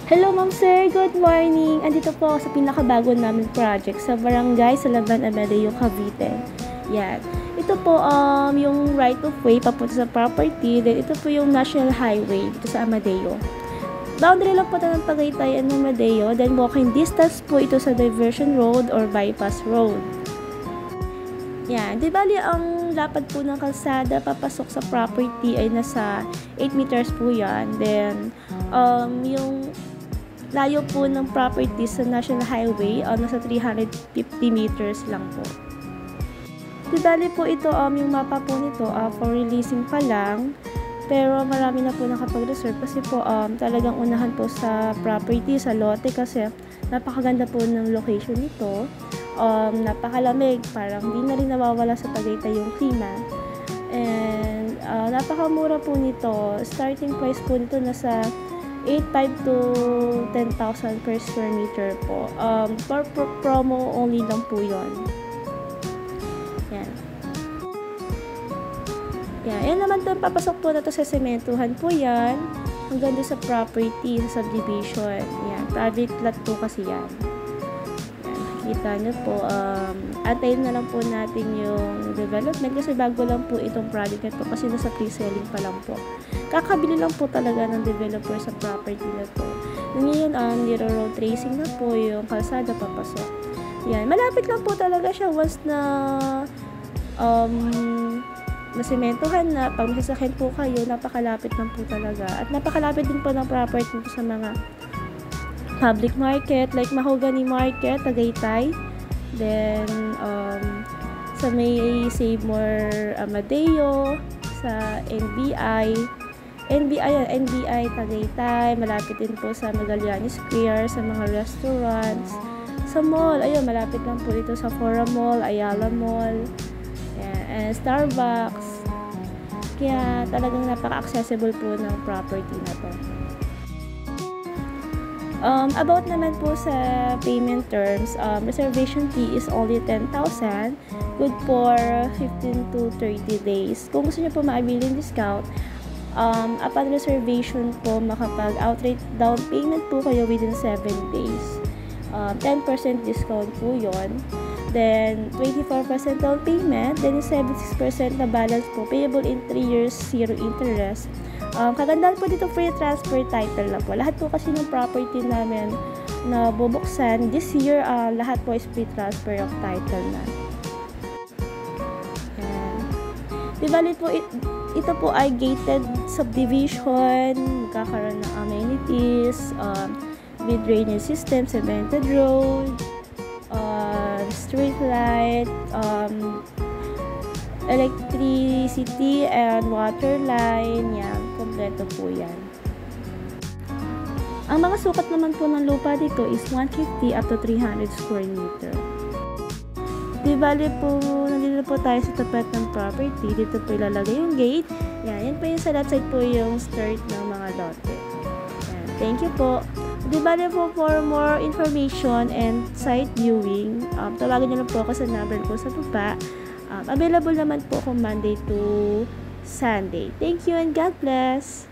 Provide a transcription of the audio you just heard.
Hello Ma'am Sir, good morning! Andito po ako sa pinakabago namin project sa Barangay Salaban, Amadeo, Cavite. Yan. Ito po yung right of way papunta sa property. Then ito po yung national highway dito sa Amadeo. Boundary lang po ito ng Tagaytay and Amadeo. Then walking distance po ito sa diversion road or bypass road. Yan. Di bali ang lapad po ng kalsada papasok sa property ay nasa 8 meters po yan. Then yung layo po ng property sa National Highway nasa 350 meters lang po. Dali po ito yung mapa po nito for releasing pa lang, pero marami na po nakapag-reserve kasi po talagang unahan po sa property, sa lote, kasi napakaganda po ng location nito. Napakalamig, parang hindi na rin nawawala sa Tagaytay yung klima. And napakamura po nito. Starting price po nito nasa 8,500 to 10,000 per square meter po. For promo only lang po yun. Yan. Yan naman to, papasok po na to sa sementuhan po yan. Hanggang doon sa property, sa subdivision. Yan. Private lot po kasi yan. Yan. Nakikita nyo po. Antayin na lang po natin yung development kasi bago lang po itong project na to kasi nasa pre-selling pa lang po. Kakabili lang po talaga ng developer sa property na to. Ngayon, niro-road tracing na po yung kalsada papasok. Yan. Malapit lang po talaga siya once na nasimentohan na. Pag masasakyan po kayo, napakalapit lang po talaga. At napakalapit din po ng property po sa mga public market like Mahogany Market, Tagaytay. Then, sa may Save More Amadeo, sa NBI Tagaytay, malapit din po sa Magallanes Square, sa mga restaurants, sa mall, ayun, malapit lang po ito sa Fora Mall, Ayala Mall, and Starbucks. Kaya talagang napaka-accessible po ng property na to. About naman po sa payment terms, reservation fee is only 10,000, good for 15 to 30 days. Kung gusto niyo po ma-avail yung discount, upon reservation po, makapag outright down payment po kayo within 7 days. 10% discount po yon. Then, 24% down payment. Then, 76% na balance po, payable in 3 years, 0 interest. Kagandahan po dito, free transfer title na po. Lahat po kasi ng property namin na bubuksan this year, lahat po is free transfer of title na. Dibalit po, ito po ay gated subdivision, magkakaroon ng amenities, with drainage system, cemented road, street light, electricity and water line, yan, kompleto po yan. Ang mga sukat naman po ng lupa dito is 150 up to 300 square meter. Di bali po, nandito po tayo sa tapat ng property. Dito po ilalagay yung gate. Yan po yung sa left side po yung skirt ng mga lote. Yan. Thank you po. Di bali po, for more information and site viewing, tawagan nyo lang po ako sa number ko sa baba. Available naman po ako Monday to Sunday. Thank you and God bless!